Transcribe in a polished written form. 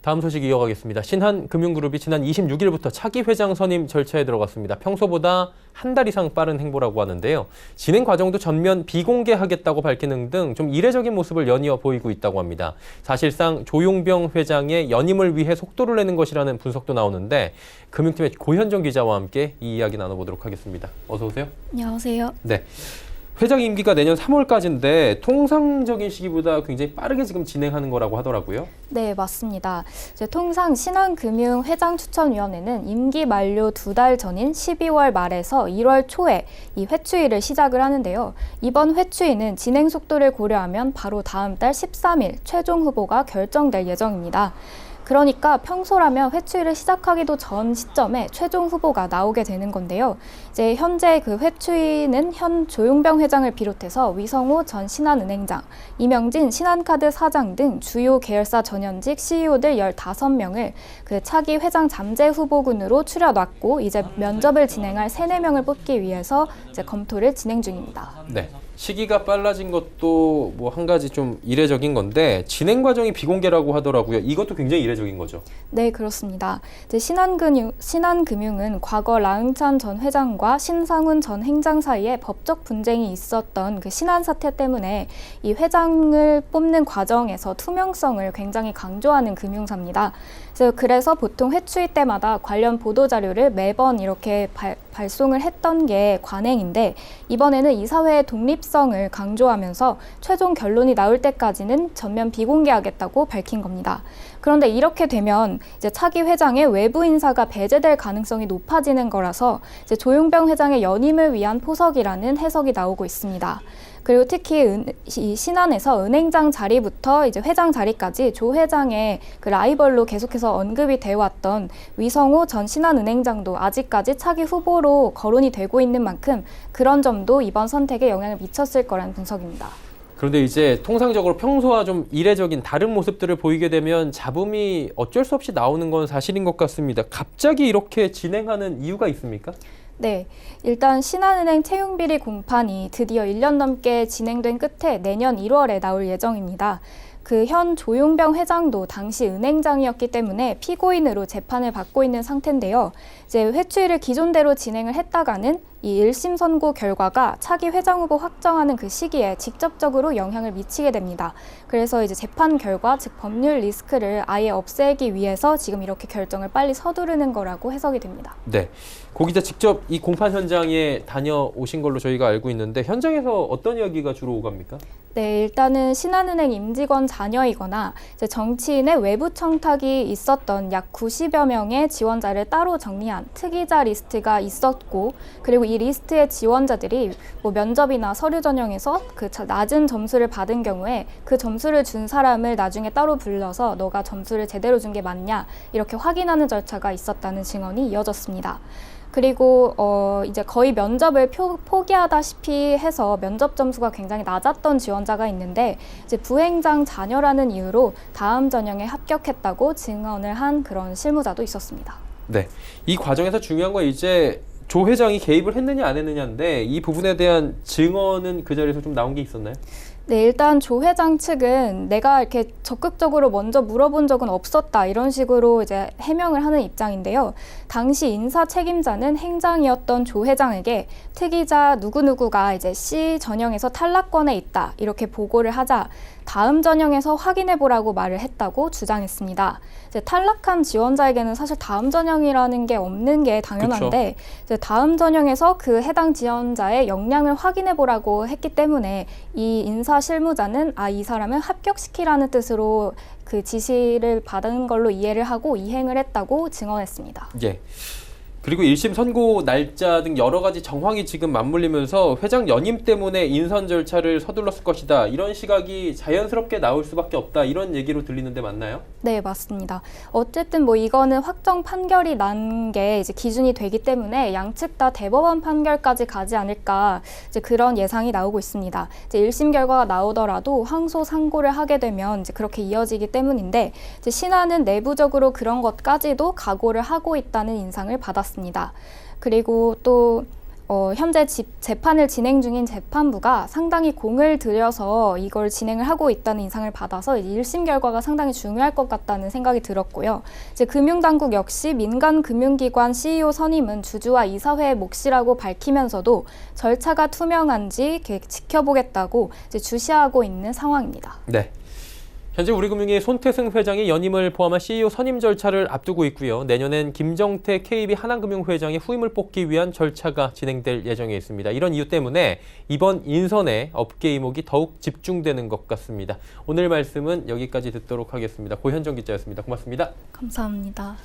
다음 소식 이어가겠습니다. 신한금융그룹이 지난 26일부터 차기 회장 선임 절차에 들어갔습니다. 평소보다 한 달 이상 빠른 행보라고 하는데요. 진행 과정도 전면 비공개하겠다고 밝히는 등 좀 이례적인 모습을 연이어 보이고 있다고 합니다. 사실상 조용병 회장의 연임을 위해 속도를 내는 것이라는 분석도 나오는데 금융팀의 고현정 기자와 함께 이 이야기 나눠보도록 하겠습니다. 어서 오세요. 안녕하세요. 네. 회장 임기가 내년 3월까지인데 통상적인 시기보다 굉장히 빠르게 지금 진행하는 거라고 하더라고요. 네, 맞습니다. 통상 신한금융회장추천위원회는 임기 만료 2달 전인 12월 말에서 1월 초에 이 회추위를 시작을 하는데요. 이번 회추위는 진행 속도를 고려하면 바로 다음 달 13일 최종 후보가 결정될 예정입니다. 그러니까 평소라면 회추위를 시작하기도 전 시점에 최종 후보가 나오게 되는 건데요. 이제 현재 그 회추위는 현 조용병 회장을 비롯해서 위성호 전 신한은행장, 이명진 신한카드 사장 등 주요 계열사 전현직 CEO들 15명을 그 차기 회장 잠재 후보군으로 추려놨고 이제 면접을 진행할 3, 4명을 뽑기 위해서 이제 검토를 진행 중입니다. 네. 시기가 빨라진 것도 뭐 한 가지 좀 이례적인 건데 진행 과정이 비공개라고 하더라고요. 이것도 굉장히 이례적인 거죠. 네, 그렇습니다. 이제 신한금융은 과거 라응찬 전 회장과 신상훈 전 행장 사이에 법적 분쟁이 있었던 그 신한 사태 때문에 이 회장을 뽑는 과정에서 투명성을 굉장히 강조하는 금융사입니다. 그래서 보통 회추위 때마다 관련 보도 자료를 매번 이렇게 발송을 했던 게 관행인데 이번에는 이사회의 독립성을 강조하면서 최종 결론이 나올 때까지는 전면 비공개하겠다고 밝힌 겁니다. 그런데 이렇게 되면 이제 차기 회장의 외부 인사가 배제될 가능성이 높아지는 거라서 이제 조용병 회장의 연임을 위한 포석이라는 해석이 나오고 있습니다. 그리고 특히 이 신한에서 은행장 자리부터 이제 회장 자리까지 조 회장의 그 라이벌로 계속해서 언급이 되어 왔던 위성호 전 신한은행장도 아직까지 차기 후보로 거론이 되고 있는 만큼 그런 점도 이번 선택에 영향을 미쳤을 거라는 분석입니다. 그런데 이제 통상적으로 평소와 좀 이례적인 다른 모습들을 보이게 되면 잡음이 어쩔 수 없이 나오는 건 사실인 것 같습니다. 갑자기 이렇게 진행하는 이유가 있습니까? 네, 일단 신한은행 채용비리 공판이 드디어 1년 넘게 진행된 끝에 내년 1월에 나올 예정입니다. 그 현 조용병 회장도 당시 은행장이었기 때문에 피고인으로 재판을 받고 있는 상태인데요. 이제 회추위를 기존대로 진행을 했다가는 이 1심 선고 결과가 차기 회장 후보 확정하는 그 시기에 직접적으로 영향을 미치게 됩니다. 그래서 이제 재판 결과, 즉 법률 리스크를 아예 없애기 위해서 지금 이렇게 결정을 빨리 서두르는 거라고 해석이 됩니다. 네, 고 기자 직접 이 공판 현장에 다녀오신 걸로 저희가 알고 있는데 현장에서 어떤 이야기가 주로 오갑니까? 네, 일단은 신한은행 임직원 자녀이거나 이제 정치인의 외부 청탁이 있었던 약 90여 명의 지원자를 따로 정리한 특이자 리스트가 있었고, 그리고 이 리스트의 지원자들이 뭐 면접이나 서류 전형에서 그 낮은 점수를 받은 경우에 그 점수를 준 사람을 나중에 따로 불러서 너가 점수를 제대로 준 게 맞냐 이렇게 확인하는 절차가 있었다는 증언이 이어졌습니다. 그리고 이제 거의 면접을 포기하다시피 해서 면접 점수가 굉장히 낮았던 지원자가 있는데 이제 부행장 자녀라는 이유로 다음 전형에 합격했다고 증언을 한 그런 실무자도 있었습니다. 네, 이 과정에서 중요한 건 이제 조 회장이 개입을 했느냐 안 했느냐인데 이 부분에 대한 증언은 그 자리에서 좀 나온 게 있었나요? 네, 일단 조 회장 측은 내가 이렇게 적극적으로 먼저 물어본 적은 없었다 이런 식으로 이제 해명을 하는 입장인데요. 당시 인사 책임자는 행장이었던 조 회장에게 특이자 누구누구가 이제 C 전형에서 탈락권에 있다 이렇게 보고를 하자 다음 전형에서 확인해 보라고 말을 했다고 주장했습니다. 이제 탈락한 지원자에게는 사실 다음 전형이라는 게 없는 게 당연한데 이제 다음 전형에서 그 해당 지원자의 역량을 확인해 보라고 했기 때문에 이 인사 실무자는 이 사람을 합격시키라는 뜻으로 그 지시를 받은 걸로 이해를 하고 이행을 했다고 증언했습니다. 예. 그리고 1심 선고 날짜 등 여러 가지 정황이 지금 맞물리면서 회장 연임 때문에 인선 절차를 서둘렀을 것이다. 이런 시각이 자연스럽게 나올 수밖에 없다. 이런 얘기로 들리는데 맞나요? 네, 맞습니다. 어쨌든 뭐 이거는 확정 판결이 난 게 이제 기준이 되기 때문에 양측 다 대법원 판결까지 가지 않을까 이제 그런 예상이 나오고 있습니다. 이제 1심 결과가 나오더라도 항소 상고를 하게 되면 이제 그렇게 이어지기 때문인데 이제 신한은 내부적으로 그런 것까지도 각오를 하고 있다는 인상을 받았습니다. 그리고 또 현재 재판을 진행 중인 재판부가 상당히 공을 들여서 이걸 진행을 하고 있다는 인상을 받아서 1심 결과가 상당히 중요할 것 같다는 생각이 들었고요. 이제 금융당국 역시 민간 금융기관 CEO 선임은 주주와 이사회의 몫이라고 밝히면서도 절차가 투명한지 지켜보겠다고 이제 주시하고 있는 상황입니다. 네. 현재 우리금융의 손태승 회장이 연임을 포함한 CEO 선임 절차를 앞두고 있고요. 내년엔 김정태 KB 하나금융회장의 후임을 뽑기 위한 절차가 진행될 예정에 있습니다. 이런 이유 때문에 이번 인선에 업계 이목이 더욱 집중되는 것 같습니다. 오늘 말씀은 여기까지 듣도록 하겠습니다. 고현정 기자였습니다. 고맙습니다. 감사합니다.